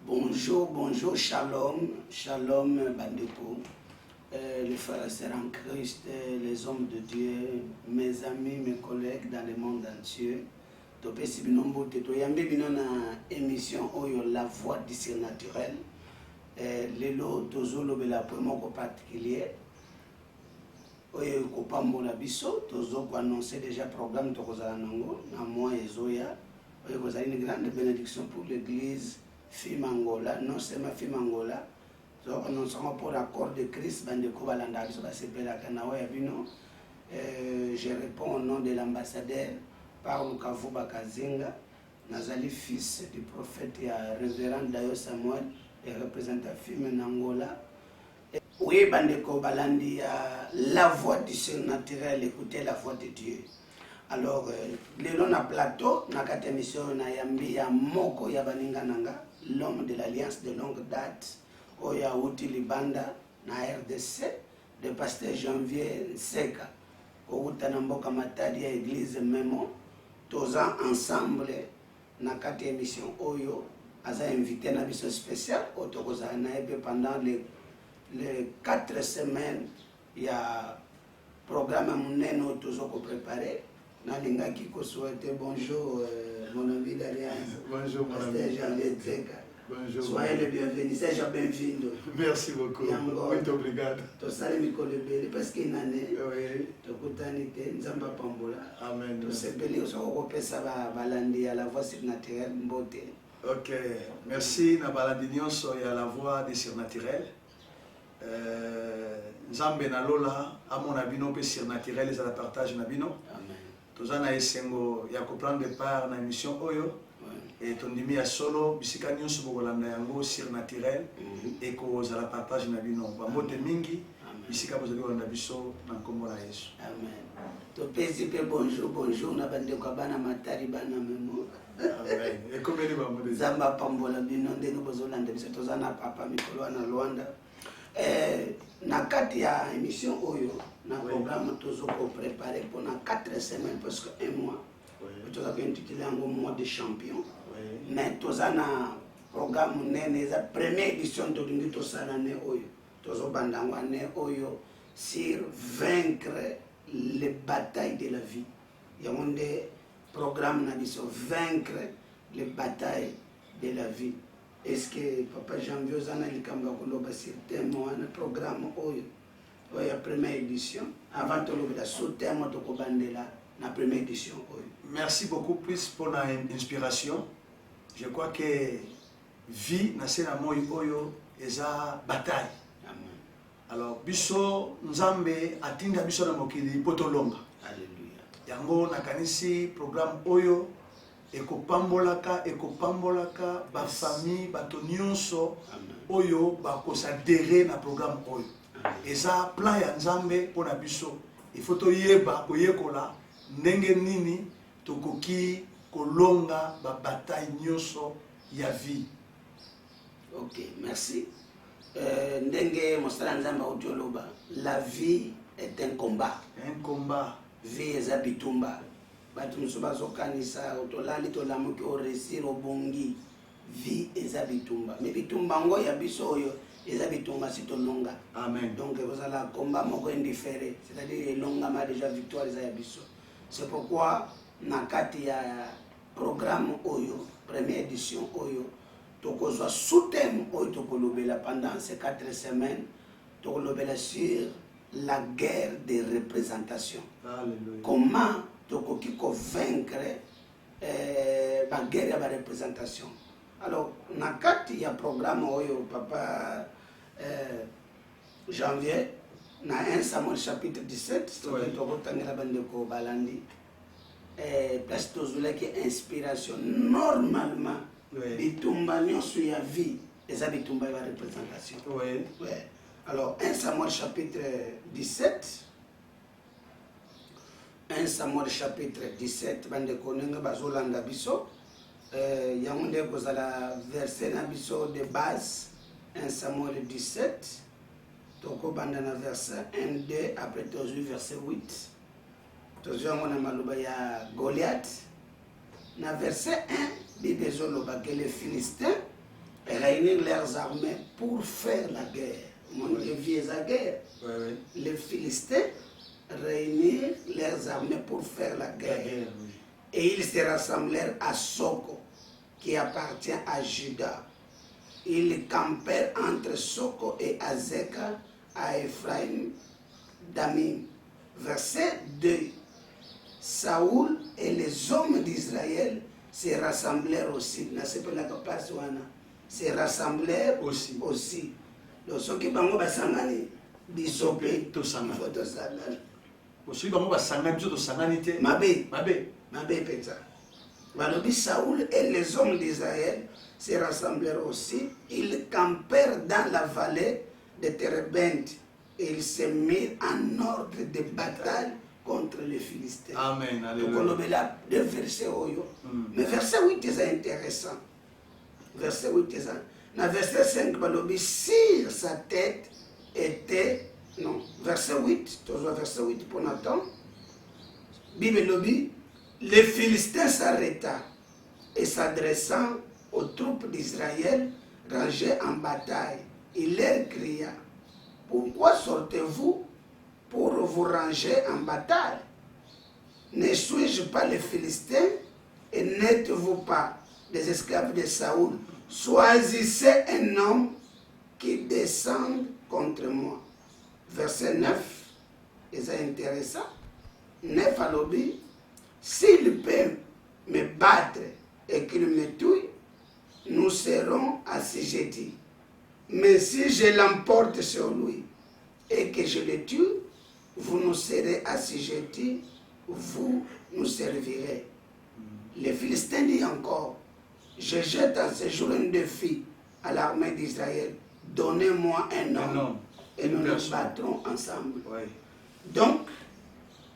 Bonjour, bonjour, shalom, shalom, bandeko, les frères et sœurs en Christ, les hommes de Dieu, mes amis, mes collègues dans le monde entier. Topesi binombo te toyambe bino na émission oyo la voix du surnaturel. Lelo tozolo bela pour moko particulier. Oyo ko pambola biso tozo ko annoncer déjà programme tokozala nango na mois ezoya. Oyo kozali une grande bénédiction pour l'église Fimangola, non seulement Fimangola, nous sommes pour l'accord de Christ, je réponds au nom de l'ambassadeur Paul Kavuba Kazinga, Nazali fils du prophète et révérend Dayo Samuel et représentant Fimangola. Oui, Bandeko Balandi, la voix du surnaturel, écoutez la voix de Dieu. Alors, le long à plateau, na kati émission na yambi ya moko ya baninga nanga, l'homme de l'alliance de longue date, oya uti libanda na RDC, le pasteur Janvier Seka, outa na mboka matadi ya église Memo, toza ensemble na kati émission oyo, aza invité na biso spécial, otokoza na ebe pendant les 4 semaines, il y a programme moneno tozoko préparé. Nalinga Kiko souhaiter bonjour mon ami d'Alliance. Bonjour mon ami. Bonjour. Soyez le bienvenu, c'est déjà bienvenu. Merci beaucoup. Muito obrigado. To sale mikolo bele parce que nane. Oui. To kutanite nzamba pambola. Amen. To sepeli so ko pesa ba balandi à la voix surnaturelle mbote. OK. Merci na balandi nyonso ya la voix des surnaturels. Nzambe na lola amona bino pe surnaturel za la partage na bino. Amen. Tozana esengo ya prendre part na émission oyo et tondimi ya solo bisika nyonso bokolanda yango surnaturel et ko za la partage na bino bambote mingi bisika bozali kolanda biso na nkombo na Yesu. Amen. To pesi pe bonjour na bandeko bana matari bana Memo. Amen. Et comme les bambote Zamba pambola bino ndenge bozolanda biso tozana papa mikolo na Luanda. Na kati ya émission oyo na programme tozoko préparé pendant 4 semaines parce que 1 mois. Nous avons intitulé un mois de champion. Mais tozana programme nene za première édition de l'unité salane oyo. Tozo bandangwane oyo sur vaincre les batailles de la vie. Il y a un programme na biso vaincre les batailles de la vie. Est-ce que Papa Janvier Zana Likamba Koloba sur thème un programme oyo la première édition avant de le sous-thème de Kobandela la première édition oyo. Merci beaucoup plus pour l'inspiration. Je crois que vie na sena moyo oyo eza bataille. Amen. Alors biso nzambe atinda biso na mokili potolonga. Alléluia. Yango nakanisi programme oyo ekopambolaka ba famille bato nyonso oyo bakosadere na programme oyo. Eza plan ya nzambe pona biso. Il faut toyeba koyekola ndenge nini tokoki kolonga ba bataille nyonso ya vie. OK, merci. Ndenge mosala nzambe odioloba, la vie est un combat. Un combat. Vie eza bitumba. Batu musuba zokanisa otolali tolamuki o réussir obongi. Vie eza bitumba. Mais bitumba ngo ya biso oyo eza bitumba sitolonga. Amen. Donc vous allez combat moko indifféré, c'est-à-dire longa ma déjà victoire eza ya biso. C'est pourquoi na kati ya programme oyo première édition oyo tokozwa sous-thème oyo tokolobela pendant ces 4 semaines tokolobela sur la guerre des représentations. Alléluia. Comment tokoki vaincre la guerre ya ba représentation. Alors na kati ya programme oyo papa Janvier na 1 Samuel chapitre 17 tokotangela bandeko balandi place tozulaki inspiration normalement bitumba nyonso ya vie eza bitumba ya représentation. Oui. Ouais. Alors 1 Samuel chapitre 17 1 Samuel chapitre 17 bandeko ndenge bazolanda biso yango nde kozala verset na biso de base 1 Samuel 17 tokobanda na verset 1 2 après tozwi verset 8 tozwi yango na maloba ya Goliath na verset 1 Bible ezoloba que les Philistins réunir leurs armées pour faire la guerre. Mon vieux la guerre. Les Philistins réunirent leurs armées pour faire la guerre. Et ils se rassemblèrent à Soko, qui appartient à Juda. Ils campèrent entre Soko et Azeka, à Ephraim d'Amim. Verset 2. Saoul et les hommes d'Israël se rassemblèrent aussi. Se rassemblèrent aussi. Donc, ceux qui bango basangani, bisopé, tout sangani. Aussi bango basangani, tout sangani te. Mabé peta. Valobi Saoul et les hommes d'Israël se rassemblèrent aussi. Ils campèrent dans la vallée de Térébent. Et ils se mirent en ordre de bataille contre les Philistins. Amen. Donc on a là deux versets. Mais verset 8 est intéressant. Verset 8 est intéressant. Dans verset 5, Balobi, si sa tête était. Non, verset 8, toujours verset 8 pour Nathan. Bible Lobi, les Philistins s'arrêta et s'adressant aux troupes d'Israël rangées en bataille, il leur cria: pourquoi sortez-vous pour vous ranger en bataille? Ne suis-je pas les Philistins et n'êtes-vous pas des esclaves de Saoul? Choisissez un homme qui descende contre moi. Verset 9, c'est intéressant. 9 à l'objet. S'il peut me battre et qu'il me tue, nous serons assujettis. Mais si je l'emporte sur lui et que je le tue, vous nous serez assujettis, vous nous servirez. Les Philistins disent encore: je jette en ce jour un défi à l'armée d'Israël. Donnez-moi un homme et nous nous battrons ensemble. Oui. Donc,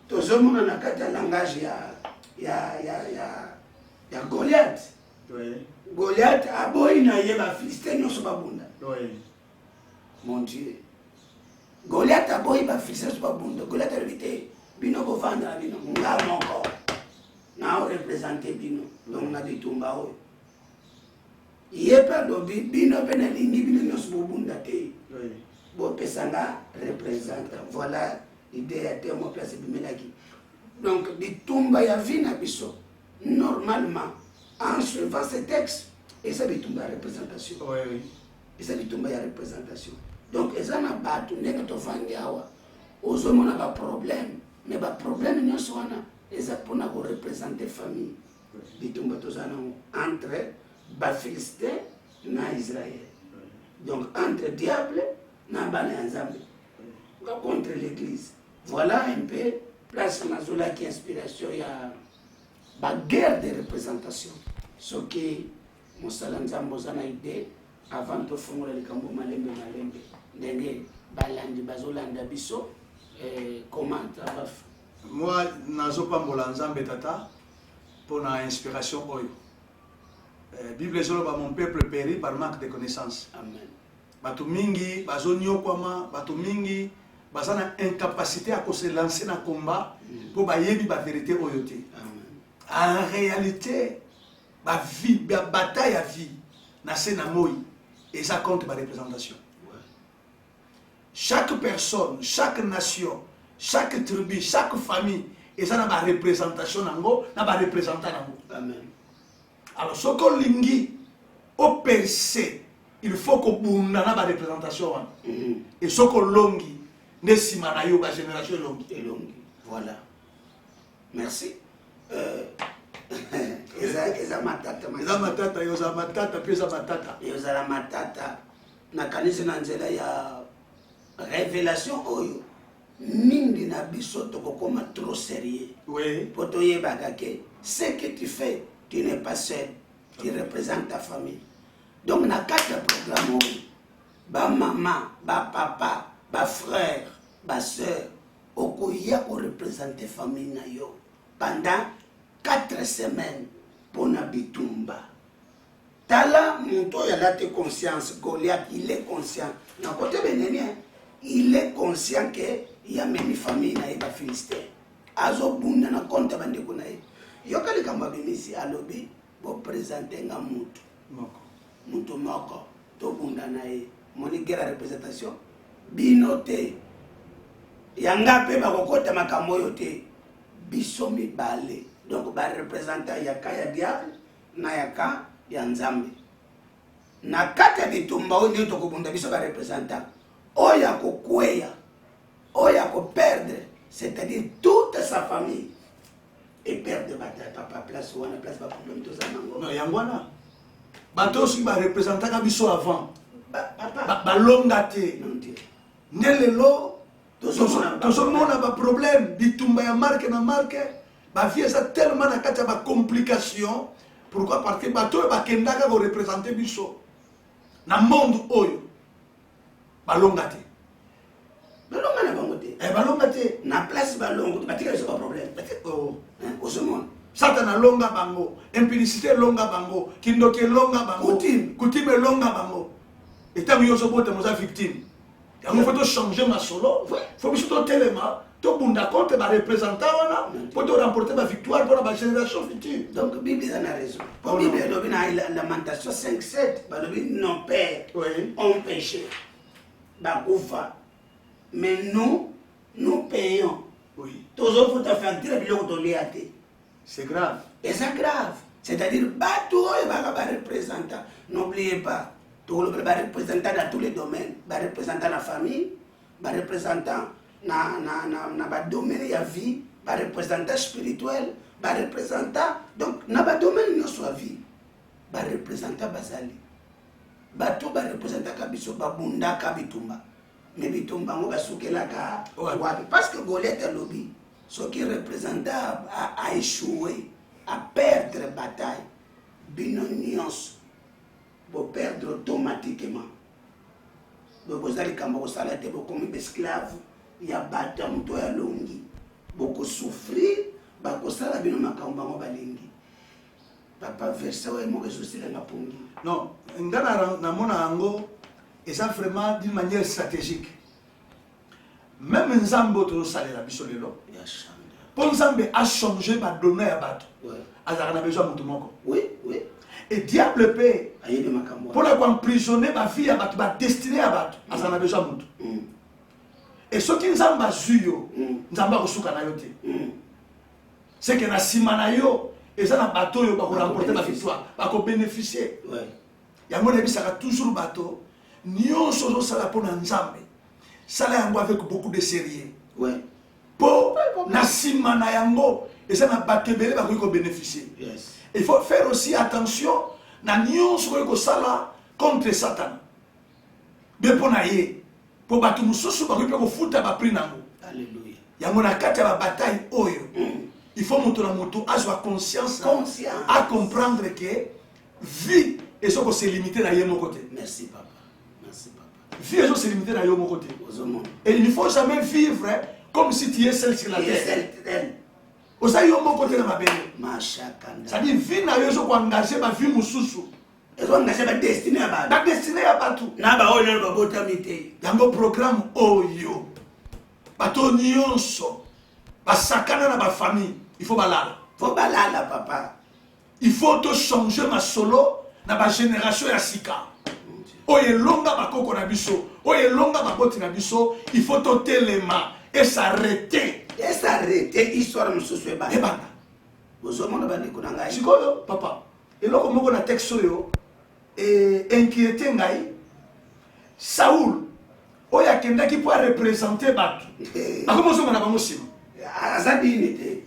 tout le monde a un langage, il y a Goliath. Oui. Goliath a beau y aller, les Philistins ne sont pas bons. Oui. Mon Dieu. Goliath a beau y aller, les Philistins ne sont pas bons. Goliath a dit: Bino ko vanda bino, nga moko. Na représenter bino, donc na bitumba o. Yepa lobi bino penalingi bino nyos bobunda te. Oui. Bo pesanga représente. Voilà l'idée à terme place bimelaki. Donc bitumba ya vina biso normalement en suivant ces textes et ça bitumba représentation. Oui. Et ça bitumba ya représentation. Donc ezana batu ndenge to vandi awa. Ozomona ba problème, mais ba problème nyonso wana eza pona ko représenter famille. Bitumba tozana entre ba Philistin na Israël. Donc entre diable na bana nzambe. Contre l'église. Voilà un peu place nazola qui inspiration ya ba guerre de représentation. Ce qui mosala nzambo zana idée avant de fongola likambo malembe ndenge balandi bazolanda biso comment abaf. Moi nazopambola nzambe tata pour na inspiration oyo. Bible ezoloba mon peuple périt par manque de connaissance. Amen. Bato mingi bazonyokwama, bato mingi bazana incapacité à se lancer dans le combat pour bayebi ba vérité oyo te. En réalité, ba vie, ba bataille à vie na sena moi et ça compte ba représentation. Chaque personne, chaque nation, chaque tribu, chaque famille et ça na ba représentation nango, na ba représentant nango. Amen. Alors ce qu'on lingi au percé, il faut qu'on bunda na ba représentation. Et ce qu'on longi ne simana yo ba génération longi et longi. Voilà. Merci. Eza matata. Eza matata, yoza matata, pesa matata. Yoza la matata. Na kanisa na nzela ya révélation oyo. Mingi na biso tokokoma trop sérieux. Oui. Poto yebaka ke ce que tu fais, tu n'es pas seul. Tu représentes ta famille. Donc na quatre programme oyo. Ba maman, ba papa, ba frère, ba soeur, okoya ko représenter famille na yo pendant 4 semaines pour na bitumba. Tala monto ya la te conscience. Goliath, il est conscient. Na côté benenien, il est conscient que il y a même famille na ba Philistin. Azo bunda na compte bande ko na ye. Yo kali kamba bimisi alobi bo présenter nga mutu. Moko. Mutu moko. tobunda na ye moni guerre ya représentation bino te yanga mpe bakokota makambo oyo te biso mibale donc barepresentant yaka ya diable na yaka ya nzambe na kati ya bitumba oyo nde tokobunda biso barepresentant oyo akokweya oyo akoperdre c'est-à-dire toute sa famille et perdre papa place wana place baproblème toza nango non yango wana bato soki barepresentaka biso avant balonga te nde lelo tozomona baproblème bitumba ya marke na marke bavie eza tellement na kati ya bacomplication pourquoi parce que bato oyo bakendaka korepresente biso na monde oyo balonga te balonga na bango te balonga te na place balongo te batika biso baproblème ozomona Satan longa bango, impudicité longa bango, kindoke longa bango, coutume longa bango. Et tant que vous êtes victime, il faut changer ma solo, il faut que vous téléma, tout le monde compte va représenter pour remporter ma victoire pour la génération future. Donc la Bible a raison. Pour la Bible, la Lamentation 5:7, nos pères ont péché, mais nous payons. Tous autres faut faire tirer le donner à terre. C'est grave. Et c'est grave. C'est-à-dire, bateau et représentant. N'oubliez pas, tout le représentant dans tous les domaines. Représentant la famille, représentant dans le domaine de la vie, représentant spirituel, représentant. Donc, dans le domaine de notre vie, représentant Bazali. Bateau représentant Kabiso, Babunda, Kabitumba. Mais Bitumba, on va souker la gare. Parce que Goliath est lobby. Ce qui représente à échouer, à perdre la bataille, binonions, pour perdre automatiquement. Vous allez comme vous allez être beaucoup d'esclaves, il y a bâtard, il y a longi, beaucoup souffrir, beaucoup ça la binoma kambango balingi. Papa verset ouais mon ressource la ngapungi. Non, ngana na mona ango, et ça vraiment d'une manière stratégique. Même Nzambo to salé la biso lelo. Pour Nzambe a changé ma donner à battre. Alors on a besoin de tout moko. Oui, oui. Et diable paix. Pour la emprisonner ma fille à battre, ma destinée à battre. Alors on a besoin de tout. Et ce qui Nzamba suyo, Nzamba kosuka na yote. C'est que na simana yo, et ça na bateau yo ba ko remporter la victoire, ba ko bénéficier. Ouais. Ya mon ça a toujours bateau. Nyon sozo sala pour Nzambe. Ça là avec beaucoup de sérieux. Ouais. Pour Nassima Nayango, et ça n'a pas tébélé, va bénéficier. Yes. Il faut faire aussi attention, na nion sur le sala contre Satan. Mais pour naïe, pour battre nous sous pour que foot à prix nango. Alléluia. Yango na kata la bataille oyo. Il faut monter la moto, à avoir conscience, à comprendre que vie et ce que c'est limité dans mon côté. Merci papa. Merci papa. Vie et ce que c'est limité dans mon côté. Et il ne faut jamais vivre comme si tu es seul sur la terre. Osa yo mon côté de ma belle. Ça dit vie na yo so ko engager ma vie mususu. Ezo engager ba destinée à ba. La destinée à batu. Na ba oyo ba botamité. Yango programme oyo. Bato nyonso. Ba sakana na ba famille. Il faut balala. Faut balala papa. Il faut to changer ma solo na ba génération ya sika. Oye longa ba koko na biso. Oye longa ba boti na biso. Il faut to telema et s'arrêter. Et s'arrêter histoire mususu ba. Et bana. Bozomona ba ndeko na ngai. Sikoyo papa. Eloko moko na texte yo et inquiété ngai. Saoul oya kendaki pour représenter Batou. Comment ça on a pas muslim?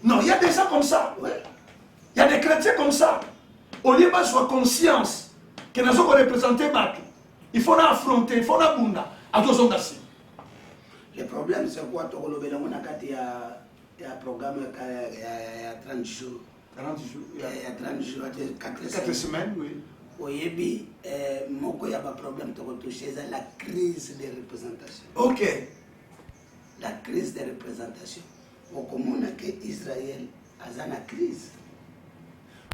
Non, il y a des gens comme ça. Il y a des chrétiens comme ça. Au lieu de soit conscience que nous sommes représentés Batou. Il faut l'affronter, il faut la bunda. Le problème c'est quoi? Il y a un programme il y a 30 jours. 40 jours. Il y a 30 jours, 4 semaines, oui. Oui, il y a un problème c'est la crise de représentation. Ok. La crise de représentation. Au commun que Israël a une crise.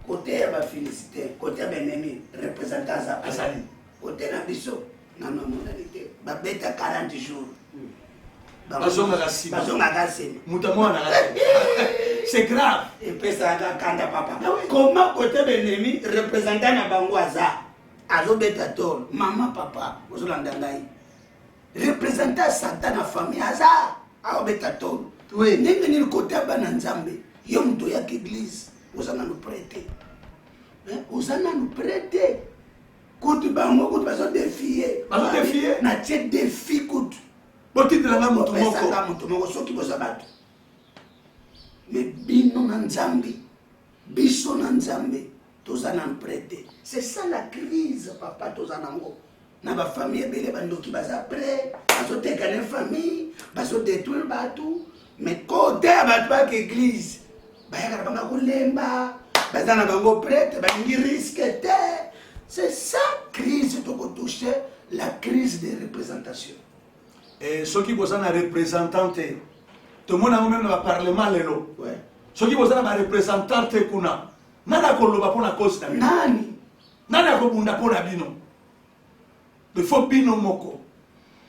Côté de la félicité, côté de l'ennemi, représentant Azali. Côté de la biso, dans la modalité, il y a 40 jours. C'est grave. Et puis ça papa. Comment côté de l'ennemi représentant na bango aza azobeta tolo mama papa ozolanda ngai représentant Satan na famille aza aobeta tolo ndenge nini kote ya bana nzambe yo moto yaka église oza nanu prêté oza nanu prêté kutu bango kutu bazodefie na tie défi kutu botidelanga moto moko soki boza bato mais bino na nzambe biso na nzambe toza nanu prêté. C'est ça la crise papa toza nango na ba famille ebele bandoki baza prêt bazoteka ne famille bazodétruire bato mais kote ya bato baka église bayaka na bango kolemba baza na bango prête balingi risque te. C'est ça crise tokotouche la crise de représentation. Et ceux qui bossent na représentante tout le monde a même dans le parlement lelo ceux qui bossent na représentante kuna nana koloba pona cause na nani akobunda pona bino. Il faut bino moko.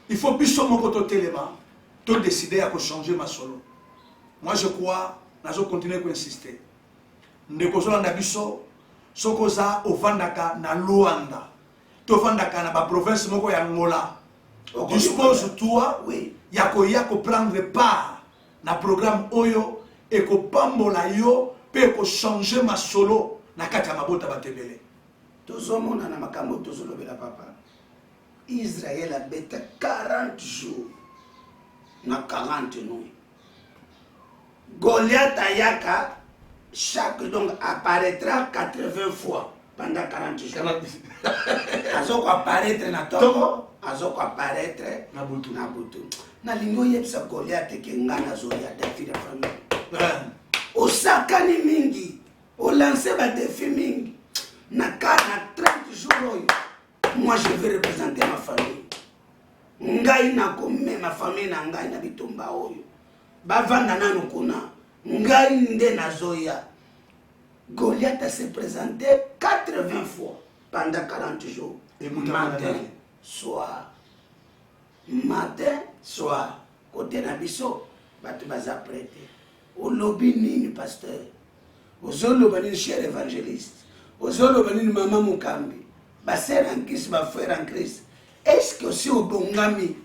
Il faut biso moko to telema. To décider à changer ma solo. Moi je crois, nazo continuer à insister. Ndeko zola na biso sokoza ovandaka na Luanda. To vandaka na ba province moko ya Ngola. Dispose toi ya ko prendre part na programme oyo et ko pambola yo pe ko changer ma solo na kati ya mabota batebele. Tozomona na makambo tozolobela papa. Israël a bêté 40 jours na 40 nuits. Goliath ayaka chaque donc apparaîtra 80 fois pendant 40 jours. Azoko apparaître na tomo, azoko apparaître na butu. Na lingo yebisa Goliath ke ngana zoya David ya famille. Osakani mingi, o lancer ba défi mingi. Na 30 jours oyo. Moi je vais représenter ma famille. Ngai na kome ma famille na ngai na bitumba oyo. Bavanda nanu kuna. Ngai nde na zoya. Goliath s'est présenté 80 fois pendant 40 jours. Et matin, soir. Matin, soir. Côté na biso, batu baza prêté. Au lobby nini pasteur. Ozolo bani cher évangéliste. Ozolo bani maman Mukambi. Ba sœur en Christ, ba frère en Christ. Est-ce que si au bongami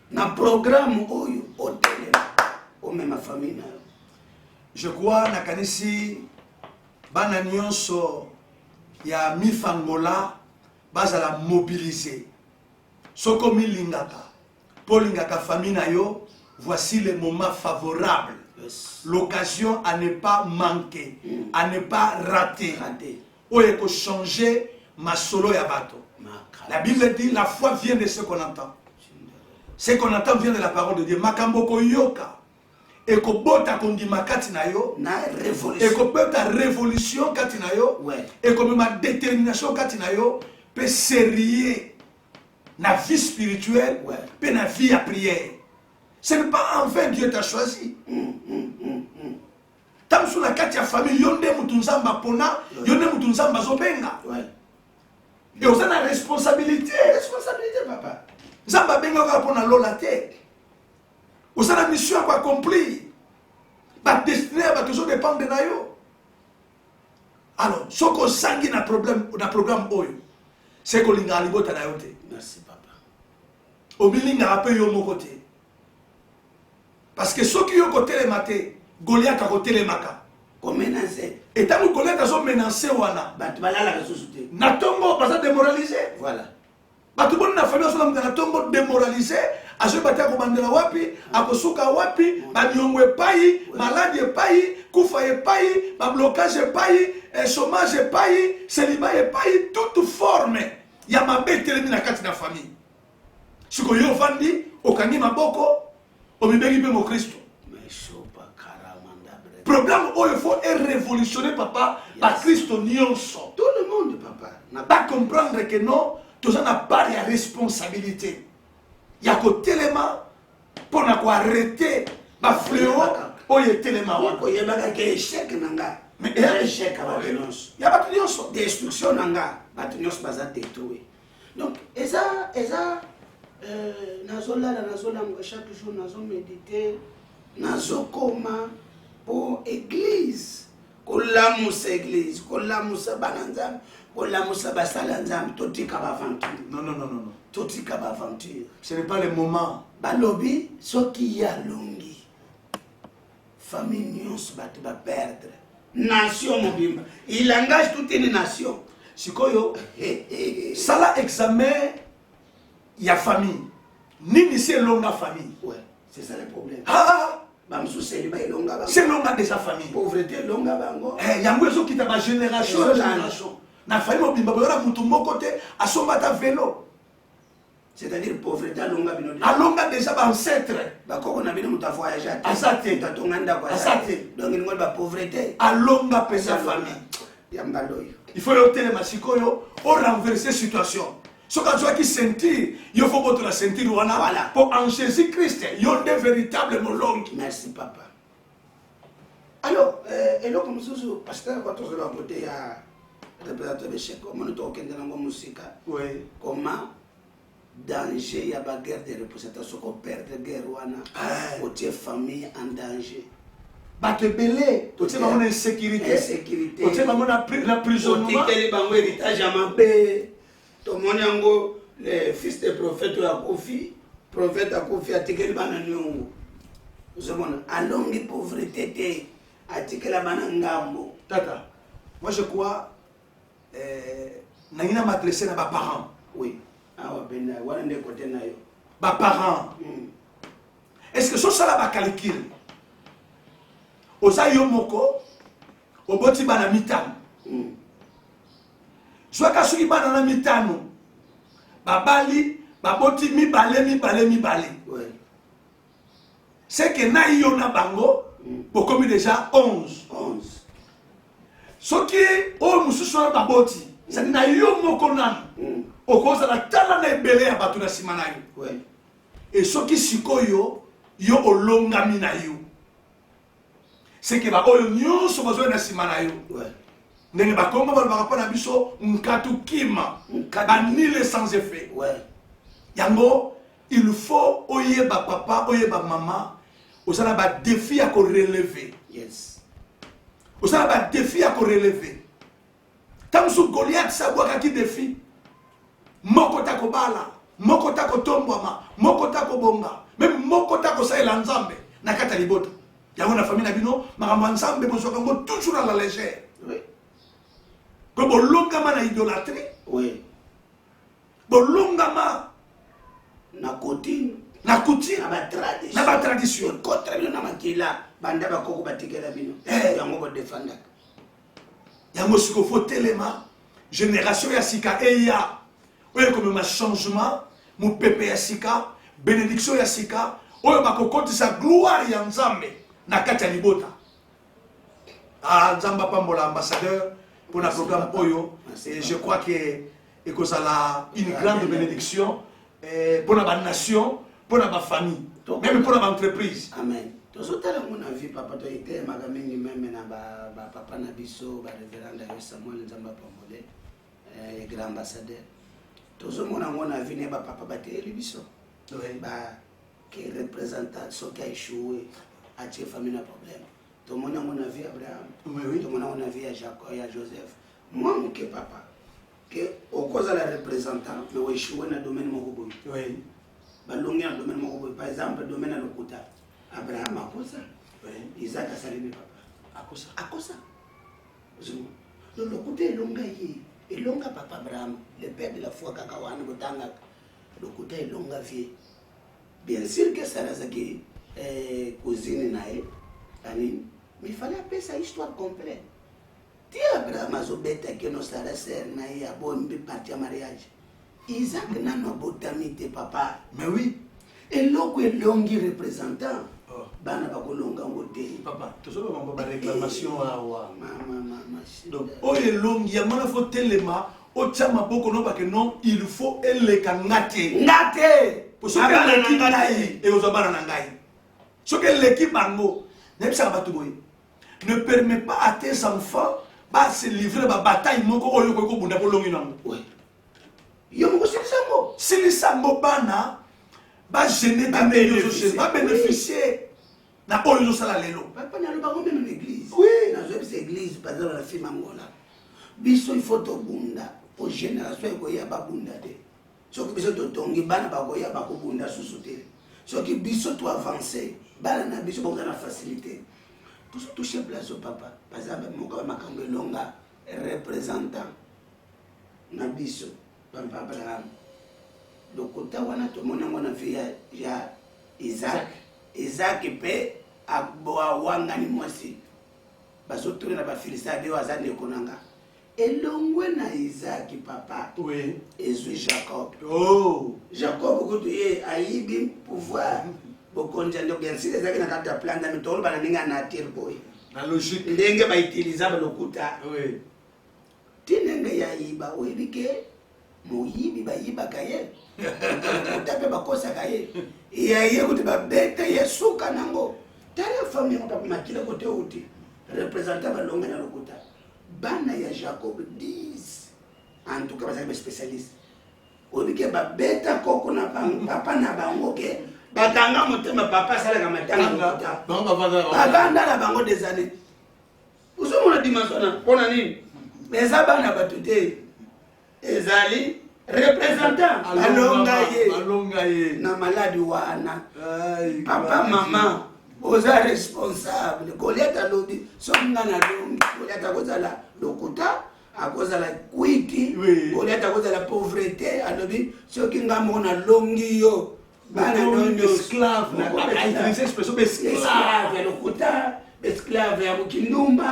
na programme oyo hôtel o même famille na je crois na kanisi bana nyonso ya mifangola bazala mobiliser soko milingaka polingaka famille na yo voici le moment favorable l'occasion à ne pas manquer à ne pas rater oyo ko changer ma solo ya bato. La Bible dit la foi vient de ce qu'on entend. Ce qu'on entend vient de la parole de Dieu. Makambo ko yoka et ko bota kondima kati na yo na révolution et ko bota révolution kati na yo et ko ma détermination kati na yo peut sérieux na vie spirituelle pe na vie à prière. Ce n'est pas en vain Dieu t'a choisi. Tam sur la kati ya famille yonde mutunzamba pona yonde mutunzamba zobenga. Et on a la responsabilité. Responsabilité, papa. Zamba benga pour na lola te. On a la mission à accomplir. Ba destiné à toujours dépendre de nayo. Alors, ce qu'on sangi na programme oyo, c'est que l'inga alibota na yote. Merci, papa. Obilinga ape yo mo côté. Parce que ceux qui yo côté les maté, Goliath a côté les maka. Comme menacé. Et tant que Goliath a menacé wana. Batbalala la société. Na tombo pas démoralisé. Voilà. Batu bon na famille so na tombo démoralisé, azo batia ko bandela wapi, akosuka wapi, ba nyongwe pai, maladie pai, kufa e pai, ba blocage pai, chômage pai, célibat pai, toute forme ya mabetele na kati na famille. Siko yo fandi, okangi maboko, omibengi pe mo Kristo. Problème où il faut révolutionner papa par Christ nyonso. Tout le monde papa. N'a pas comprendre que non, tout ça n'a pas de responsabilité. Il y a que tellement pour arrêter ma fléau où il y a tellement. Il y a un échec nanga. Mais il y a un échec il y a pas de nyonso. Destruction nanga, pas de nyonso baza détruit. Donc eza nazola chaque jour nazo méditer, nazo koma pour église, kolamusa église, kolamusa bananzam, olamusa basala nzambe totika baventure. Non, non, non, non, non. Totika baventure. Ce n'est pas le moment. Balobi soki ya longi. Famille nyonso bato ba perdre. Nation mobimba. Il engage toute une nation. Sikoyo, sala examen ya famille. Nini c'est longa famille. Ouais, c'est ça le problème. Ah! C'est longa de sa famille. Pauvreté longa bango. Yango ezo kita ba génération na génération. Na famille mobimba boyona mutu moko te asomba ta vélo. C'est-à-dire pauvreté longa bino. Alonga déjà ba ancêtre. Ba koko na bino muta voyager. Asate ta tonganda kwa. Asate. Donc il ngol ba pauvreté. Alonga pesa famille. Yambaloyo. Il faut yoter les masikoyo au renverser situation. Ce que tu as qui sentir, il faut que tu la sentir voilà. Pour en Jésus-Christ, il y a des véritables molongues. Merci papa. Alors, et là comme ça, parce que quand on se va voter à représenter le chèque, comment nous avons dans la musique, comment danger, il y a la guerre de représentation, qu'on perd de guerre, ou tes familles en danger. Bah te belé, tu sais ma mon insécurité, tu sais ma mon l'emprisonnement, tu sais les banques héritage à ma paix. Tout le monde le fils du prophète à Kofi, prophète à Kofi a tiré le bananion. Vous savez, à longue pauvreté, a tiré la banangambo. Tata, moi je crois, n'a m'adresser à mes parents. Oui. Ah ouais, ben, voilà des côtés na yo. Mes parents. Est-ce que ça là va calcul? Osa yo moko, oboti bana mitam. Soit qu'à ce qui va dans la mitano, babali, baboti mi balé. C'est que na yo na bango, pour comme déjà 11. Ce qui est au mususu baboti, c'est na yo moko nan. Au cause de la tala na belé à batuna simanayo. Et ce qui sikoyo, yo olonga minayo. C'est que ba oyo nyonso bazo na simanayo. Ndenge bakongo balobaka mpo na biso nkatu kima banile sans effet. Yango il faut oyeba papa oyeba mama osala ba défi à ko relever. Yes. Osala ba défi à ko relever. Tamsu Goliath sabwaka ki défi. Moko ta ko bala, moko ta ko tombwama, moko ta ko bonga, même moko ta ko saela nzambe na kata libota. Yango na famille na bino makambo nzambe bozoka ngo toujours à la légère. Que bolongama na idolâtrie, oui. Bolongama na coutume, na coutume, na ba tradition, contre bino na makila, banda ba koko batikela bino. Yango bo défendre. Yango siko faut telema génération ya sika eya. Oyo comme ma changement, mon pépé ya sika, bénédiction ya sika, oyo ba kokoti sa gloire ya nzambe na kati ya libota. Ah nzamba pambola ambassadeur pour le programme Oyo, et je crois que ça a une grande bénédiction pour la nation, pour la famille, même pour l'entreprise. Amen. Tout ce temps, mon avis, papa, tu étais magamini même na papa Nabiso, révérend Samuel Nzamba Pambole, grand ambassadeur. Tout ce mon avis, ne papa batté Libiso, qui représente ce qui a échoué, à tes familles un problème. Tout le monde a mon avis Abraham, tout le monde a mon avis à Jacob et à Joseph. Moi, mon papa, que au cause de la représentant, mais oui, je suis dans le domaine de mon oui. Balongi dans le domaine de mon par exemple, le domaine de l'Okuta. Abraham a cause ça. Isaac a salué papa. À cause ça. Donc l'Okuta est longa yi. Et longa papa Abraham, le père de la foi Kakawan, l'Okuta est longa vie. Bien sûr que ça reste qui cousine nae. Mais il fallait appeler ça histoire complète. Ti Abraham a zobeta que nos sœurs nae a bon parti à mariage. Isaac n'a pas botamité papa. Mais oui. Et l'eau est longue représentant. Bana bako longa ngote. Papa, tu sais pas réclamation à wa. Donc, Oh est longue, il y a mal faut telema, o chama boko no que non, il faut elle kangate. ngate. Pour ce que l'équipe naï et aux abana nangai. Ce que l'équipe bango, ne permet pas à tes enfants de se livrer à la bataille moko oyo ko bunda ko longi nango. Oui. Yongo silisango. Silisango bana ba gêner ta bénéficier, ba bénéficier na oyo sala lelo. Papa na lo ba même l'église. Oui, na zo église par exemple la fille mangola. biso il faut tobunda po génération ekoya babunda te soki biso totongi bana bakoya bakobunda susu te soki biso to avancer bana na biso bonga na facilité pour toucher place au papa par exemple moko makambo longa représentant na biso papa la lokota wana tomona ngona via ya Isaac pe aboa wanga ni mwasi bazotourner na ba filisa de wazane konanga elongwe na Isaac papa oui ezui Jacob oh Jacob ko tuye aibi pouvoir bokonja ndo bien sûr ezaki na kata plan da mitolo bana ninga na boy la logique ndenge ba utilisable lokuta oui tinenge ya iba oyibike moyibi ba yiba kaye tape bakosa kaye ya kuti ba beta yesuka nango tala famille ngota makila kote uti représentant ba longa na lokuta bana ya Jacob 10 en tout cas ba spécialiste oyibike ba beta koko na papa na bango ke bakanga motema papa sala ka matanga bakanda na bango des années usomona dimension pona nini eza bana batute ezali représentant alonga ye na maladi wana papa mama oza responsable Goliath alobi songa na longi Goliath akozala lokuta akozala kwiti Goliath akozala pauvreté alobi soki ngamo na longi yo bana nono esclave na expression esclave lokuta esclave ya mukindumba